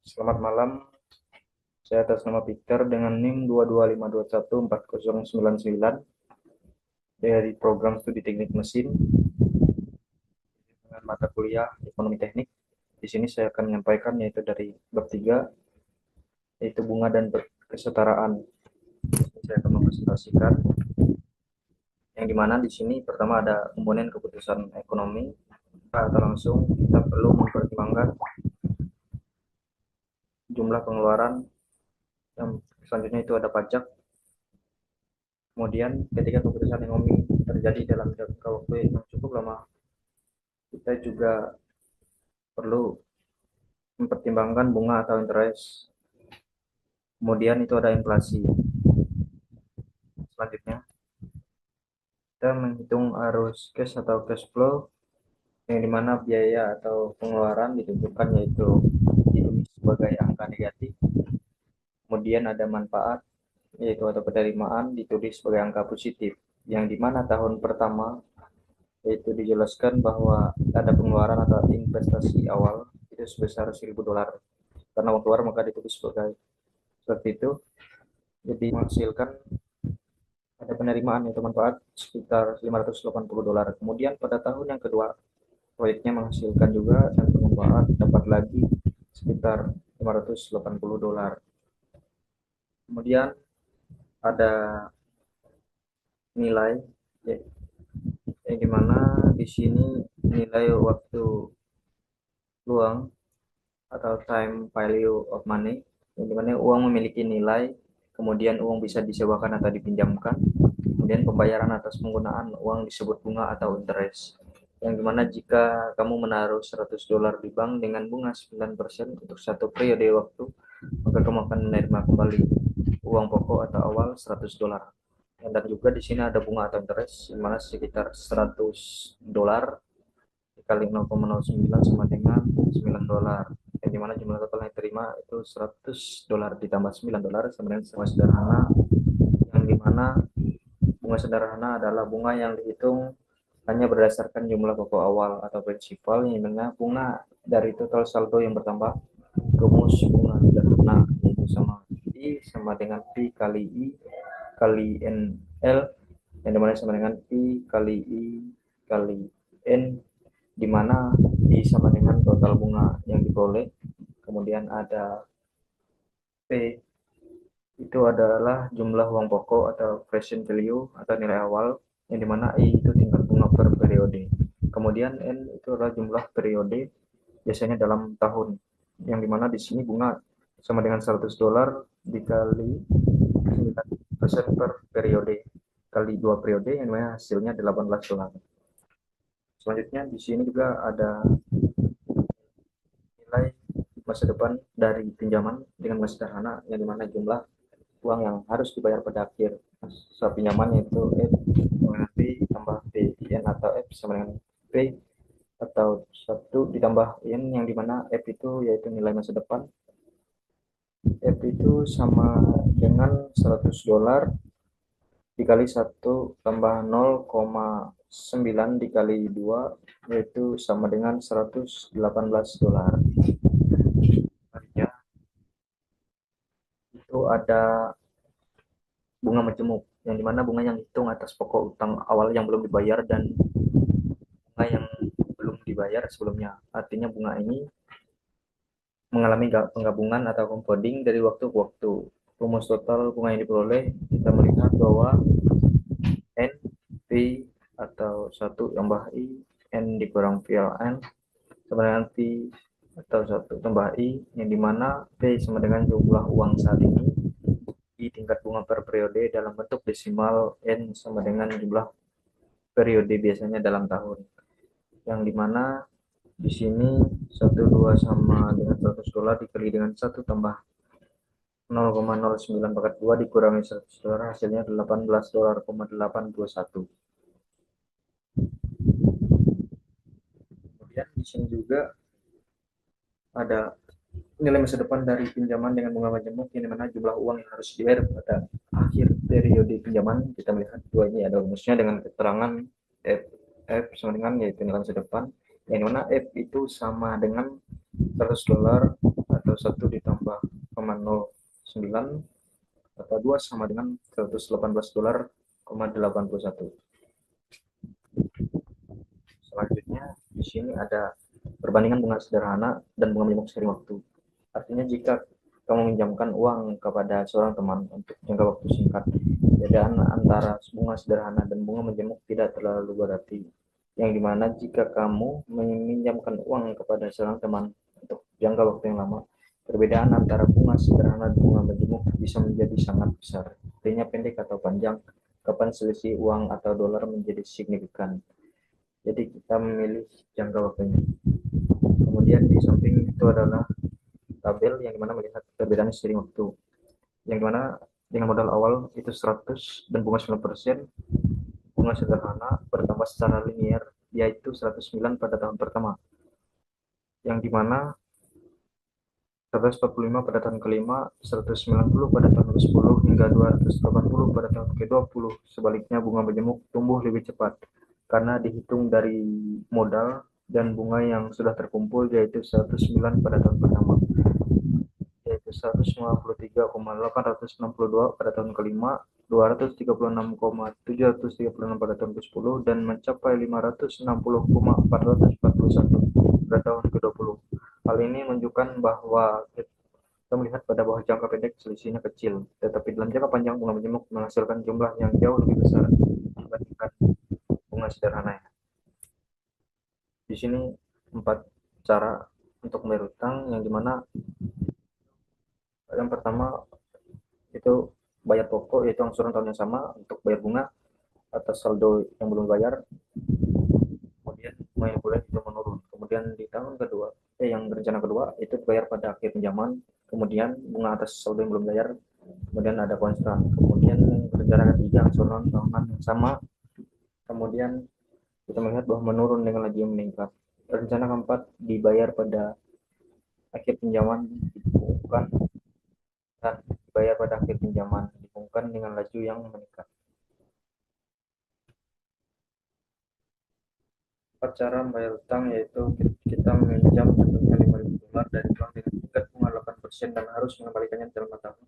Selamat malam, saya atas nama Peter dengan NIM 225214099 dari program studi teknik mesin dengan mata kuliah ekonomi teknik. Di sini saya akan menyampaikan yaitu dari bab 3, yaitu bunga dan kesetaraan. Saya akan mempresentasikan yang dimana di sini pertama ada komponen keputusan ekonomi atau langsung kita perlu mempertimbangkan jumlah pengeluaran, yang selanjutnya itu ada pajak. Kemudian ketika keputusan ekonomi terjadi dalam jangka waktu yang cukup lama, kita juga perlu mempertimbangkan bunga atau interest. Kemudian itu ada inflasi. Selanjutnya kita menghitung arus cash atau cash flow, yang dimana biaya atau pengeluaran ditentukan yaitu ditulis sebagai angka negatif. Kemudian ada manfaat yaitu atau penerimaan ditulis sebagai angka positif, yang dimana tahun pertama yaitu dijelaskan bahwa ada pengeluaran atau investasi awal itu sebesar $1.000, karena uang keluar maka ditulis seperti itu. Jadi menghasilkan ada penerimaan yaitu manfaat sekitar $580. Kemudian pada tahun yang kedua proyeknya menghasilkan juga dan manfaat dapat lagi sekitar $580. Kemudian ada nilai, yang dimana di sini nilai waktu luang atau time value of money, yang dimana uang memiliki nilai, kemudian uang bisa disewakan atau dipinjamkan, kemudian pembayaran atas penggunaan uang disebut bunga atau interest, yang dimana jika kamu menaruh $100 di bank dengan bunga 9% untuk satu periode waktu, maka kamu akan menerima kembali uang pokok atau awal $100. Dan juga di sini ada bunga atau interest, di mana sekitar $100 dikali 0,09 sama dengan $9, yang dimana jumlah total yang diterima itu $100 ditambah $9 sama dengan bunga sederhana, yang dimana bunga sederhana adalah bunga yang dihitung hanya berdasarkan jumlah pokok awal atau prinsipal, yang dimana bunga dari total saldo yang bertambah rumus bunga sederhana yaitu sama dengan P kali I kali NL, yang dimana sama dengan P kali I kali N, dimana I sama dengan total bunga yang diperoleh. Kemudian ada P, itu adalah jumlah uang pokok atau present value atau nilai awal, yang dimana I itu tingkat bunga per periode. Kemudian N itu adalah jumlah periode biasanya dalam tahun, yang dimana di sini bunga sama dengan $100 dikali 9% per periode kali 2 periode, yang dimana hasilnya $18. Selanjutnya di sini juga ada nilai masa depan dari pinjaman dengan masa sederhana, yang dimana jumlah uang yang harus dibayar pada akhir masa pinjaman yaitu F sama dengan P tambah P N, atau F sama dengan P atau 1 ditambah N, yang dimana F itu yaitu nilai masa depan. F itu sama dengan $100 dikali 1 tambah 0,9 dikali 2, yaitu sama dengan $118. Itu ada bunga majemuk, yang dimana bunga yang hitung atas pokok utang awal yang belum dibayar dan bunga yang belum dibayar sebelumnya. Artinya bunga ini mengalami penggabungan atau compounding dari waktu ke waktu. Rumus total bunga yang diperoleh, kita melihat bahwa N P atau 1 tambah I N dikurang PLN sama dengan P atau 1 tambah I, yang dimana P sama dengan jumlah uang saat ini, I tingkat bunga per periode dalam bentuk desimal, N sama dengan jumlah periode biasanya dalam tahun, yang dimana di sini 12 sama dengan $100 dikali dengan 1 tambah 0,0942 dikurangi $100, hasilnya $18,821. Kemudian di sini juga ada nilai masa depan dari pinjaman dengan bunga majemuk, yang dimana jumlah uang yang harus dibayar pada akhir periode pinjaman. Kita melihat dua ini ada rumusnya dengan keterangan F sama dengan yaitu nilai masa depan, yang dimana F itu sama dengan $100 atau 1 ditambah 0,09 atau 2 sama dengan $118,81. Selanjutnya di sini ada perbandingan bunga sederhana dan bunga menjemuk seiring waktu. Artinya jika kamu meminjamkan uang kepada seorang teman untuk jangka waktu singkat, perbedaan antara bunga sederhana dan bunga menjemuk tidak terlalu berarti. Yang dimana jika kamu meminjamkan uang kepada seorang teman untuk jangka waktu yang lama, perbedaan antara bunga sederhana dan bunga menjemuk bisa menjadi sangat besar. Artinya pendek atau panjang, kapan selisih uang atau dolar menjadi signifikan. Jadi kita memilih jangka waktunya. Kemudian di samping itu adalah tabel yang dimana melihat perbedaan seiring waktu. Yang dimana dengan modal awal itu 100 dan bunga 9%, bunga sederhana bertambah secara linear yaitu 109 pada tahun pertama. Yang dimana 145 pada tahun kelima, 190 pada tahun ke-10 hingga 280 pada tahun ke-20. Sebaliknya bunga menjemuk tumbuh lebih cepat karena dihitung dari modal dan bunga yang sudah terkumpul yaitu 109 pada tahun pertama, yaitu 153,862 pada tahun kelima, 236,736 pada tahun ke-10 dan mencapai 560,441 pada tahun ke-20. Hal ini menunjukkan bahwa kita melihat pada bahwa jangka pendek selisihnya kecil, tetapi dalam jangka panjang bunga menjemuk menghasilkan jumlah yang jauh lebih besar dibandingkan bunga sederhana. Di sini 4 cara untuk membayar utang, yang dimana yang pertama itu bayar pokok yaitu angsuran tahun yang sama untuk bayar bunga atas saldo yang belum bayar. Kemudian bunga yang boleh itu menurun. Kemudian di tahun kedua, yang rencana kedua itu bayar pada akhir pinjaman. Kemudian bunga atas saldo yang belum bayar. Kemudian ada konstan. Kemudian rencana ketiga angsuran tahunan yang sama. Kemudian kita melihat bahwa menurun dengan laju yang meningkat. Rencana keempat dibayar pada akhir pinjaman dihubungkan dan dibayar pada akhir pinjaman dihubungkan dengan laju yang meningkat. 4 cara membayar utang yaitu kita meminjam contohnya $5.000 dari bank dengan tingkat bunga 8% dan harus mengembalikannya dalam 4 tahun.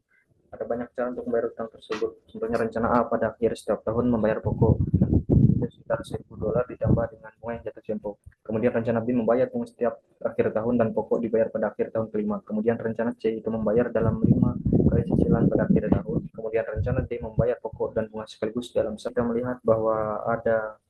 Ada banyak cara untuk membayar utang tersebut. Contohnya rencana A pada akhir setiap tahun membayar pokok sekitar $1.000 ditambah dengan bunga yang jatuh tempo. Kemudian rencana B membayar bunga setiap akhir tahun dan pokok dibayar pada akhir tahun kelima. Kemudian rencana C itu membayar dalam 5 kali cicilan pada akhir tahun. Kemudian rencana D membayar pokok dan bunga sekaligus dalam. Kita melihat bahwa ada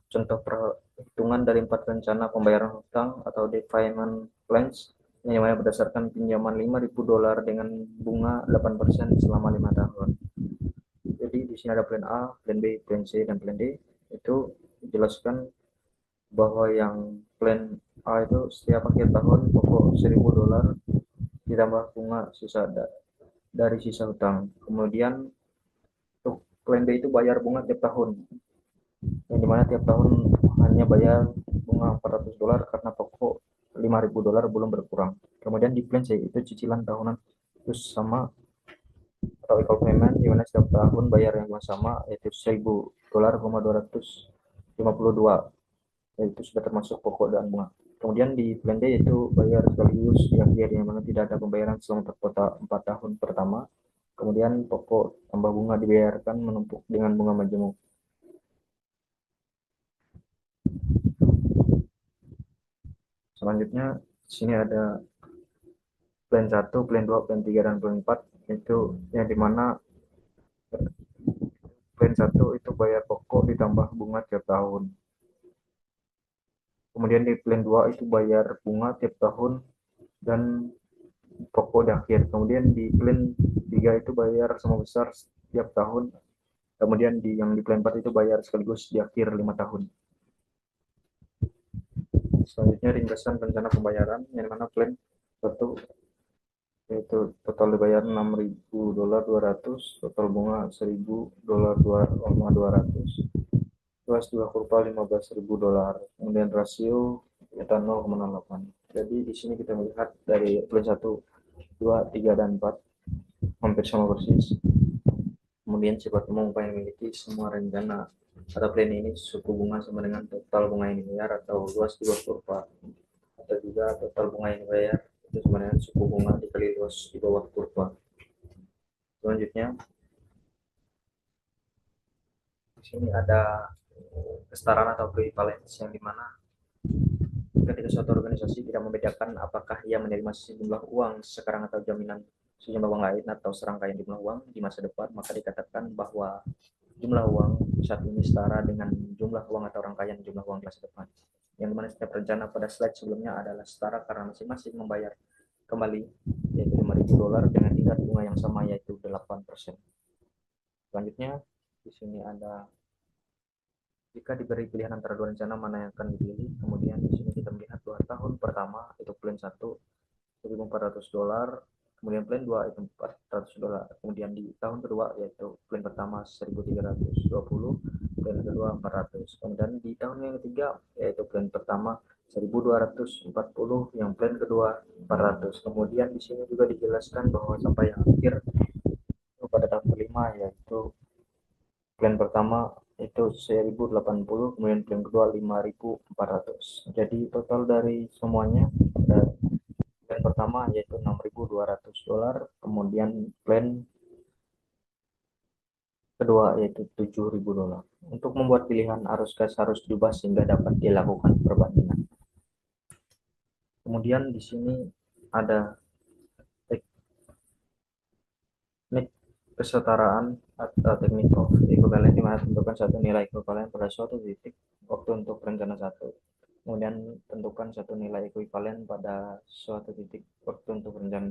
contoh perhitungan dari 4 rencana pembayaran hutang atau debt payment plans yang dimana berdasarkan pinjaman $5.000 dengan bunga 8% selama 5 tahun. Jadi di sini ada plan A, plan B, plan C, dan plan D. Itu dijelaskan bahwa yang plan A itu setiap akhir tahun pokok $1.000 ditambah bunga sisa dari sisa hutang. Kemudian untuk plan B itu bayar bunga tiap tahun, yang dimana tiap tahun hanya bayar bunga $400 karena pokok $5.000 belum berkurang. Kemudian di plan C itu cicilan tahunan terus sama atau equal payment, di mana setiap tahun bayar yang sama yaitu $1.000,252, yaitu sudah termasuk pokok dan bunga. Kemudian di plan D yaitu bayar sekaligus di akhir, yang mana tidak ada pembayaran selama 4 tahun pertama. Kemudian pokok tambah bunga dibayarkan menumpuk dengan bunga majemuk. Selanjutnya di sini ada plan 1, plan 2, plan 3, dan plan 4. Itu yang dimana plan 1 itu bayar pokok ditambah bunga tiap tahun. Kemudian di plan 2 itu bayar bunga tiap tahun dan pokok di akhir. Kemudian di plan 3 itu bayar sama besar setiap tahun. Kemudian yang di plan 4 itu bayar sekaligus di akhir 5 tahun. Selanjutnya ringkasan rencana pembayaran, yang mana plan 1 yaitu total dibayar $6.200, total bunga $1.000,200, luas 2,15.000 kemudian rasio kita 0,08. Jadi di sini kita melihat dari plan 1, 2, 3, dan 4 hampir sama persis. Kemudian jika kamu memiliki semua rencana atau plan ini, suku bunga sama dengan total bunga yang dibayar atau luas 2 kurva atau juga total bunga yang dibayar itu sebenarnya suku bunga dikali luas di bawah kurva. Selanjutnya di sini ada kesetaraan atau equivalence yang dimana ketika suatu organisasi tidak membedakan apakah ia menerima sejumlah uang sekarang atau jaminan sejumlah uang lain atau serangkaian jumlah uang di masa depan, maka dikatakan bahwa jumlah uang saat ini setara dengan jumlah uang atau rangkaian jumlah uang di masa depan. Yang dimana setiap rencana pada slide sebelumnya adalah setara karena masing-masing membayar kembali yaitu $5.000 dengan tingkat bunga yang sama yaitu 8%. Selanjutnya di sini ada jika diberi pilihan antara dua rencana mana yang akan dipilih. Kemudian di sini kita melihat bahwa tahun pertama itu plan 1 $1.400, kemudian plan 2 itu $400, kemudian di tahun kedua yaitu plan pertama 1.320, plan kedua 400, kemudian di tahun yang ketiga yaitu plan pertama 1.240, yang plan kedua 400. Kemudian di sini juga dijelaskan bahwa sampai yang akhir pada tahun kelima yaitu plan pertama itu 1.080, kemudian plan kedua 5.400. Jadi total dari semuanya plan pertama yaitu $6.200, kemudian plan kedua yaitu $7.000. Untuk membuat pilihan arus gas harus diubah sehingga dapat dilakukan perbandingan. Kemudian di sini ada teknik kesetaraan atau teknik of equivalent, di mana tentukan satu nilai ekuivalen pada suatu titik waktu untuk rencana satu. Kemudian tentukan satu nilai ekuivalen pada suatu titik waktu untuk rencana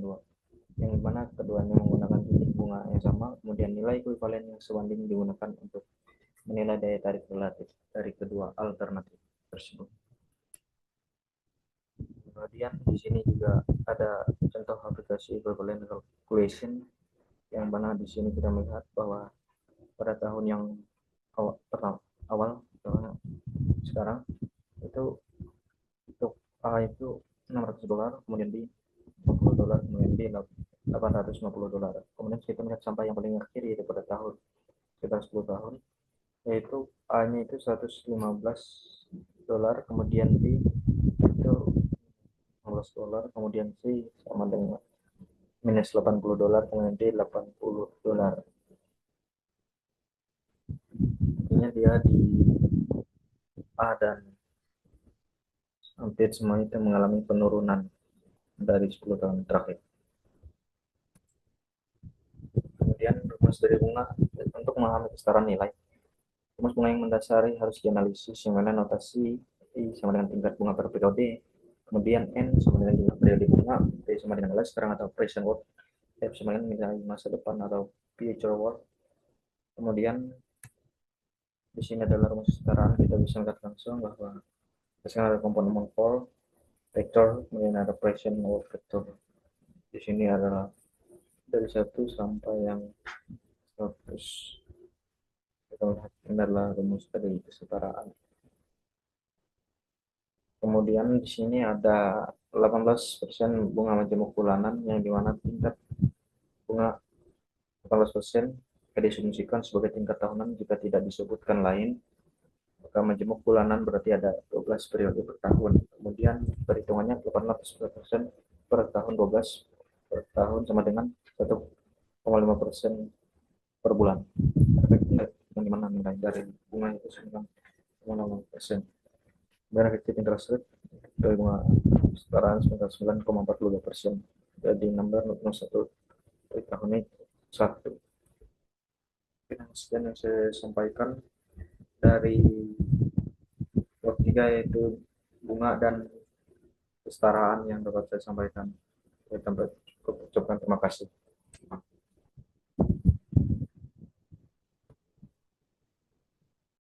2, yang mana keduanya menggunakan titik bunga yang sama. Kemudian nilai ekuivalen yang sebanding digunakan untuk menilai daya tarik relatif dari kedua alternatif tersebut. Kemudian di sini juga ada contoh aplikasi equivalent calculation, yang mana di sini kita melihat bahwa pada tahun yang awal sekarang itu untuk A itu $600, kemudian B $50, kemudian B $850. Kemudian kita melihat sampai yang paling akhir yaitu pada tahun sekitar 10 tahun, yaitu A-nya itu $115, kemudian B itu $15, kemudian C sama dengan minus $80, kemudian D $80. Artinya dia di A dan hampir semua itu mengalami penurunan dari 10 tahun terakhir. Kemudian rumus dari bunga untuk memahami kesetaraan nilai. Rumus bunga yang mendasari harus dianalisis, yang mana notasi I sama dengan tingkat bunga per periode, kemudian N sama dengan jumlah periode bunga, P sama dengan nilai sekarang atau present worth, F sama dengan nilai masa depan atau future worth. Kemudian di sini adalah rumus kesetaraan, kita bisa melihat langsung bahwa sekarang ada komponen mengkol vektor, kemudian ada present worth vektor. Di sini adalah dari 1 sampai yang 100. Kita lihat ini adalah rumus dari kesetaraan. Kemudian di sini ada 18% bunga majemuk bulanan, yang dimana tingkat bunga 18% diasumsikan sebagai tingkat tahunan jika tidak disebutkan lain. Maka majemuk bulanan berarti ada 12 periode per tahun. Kemudian perhitungannya 18% per tahun, 12 per tahun sama dengan 1,5% per bulan. Efektif yang dimana nilai dari bunga itu 9,6%. Dan efektif interest rate dari bunga sekarang 9,42%. Jadi number 01 dari tahun ini 1. Sekian yang saya sampaikan dari bab 3 yaitu bunga dan kesetaraan yang dapat saya sampaikan.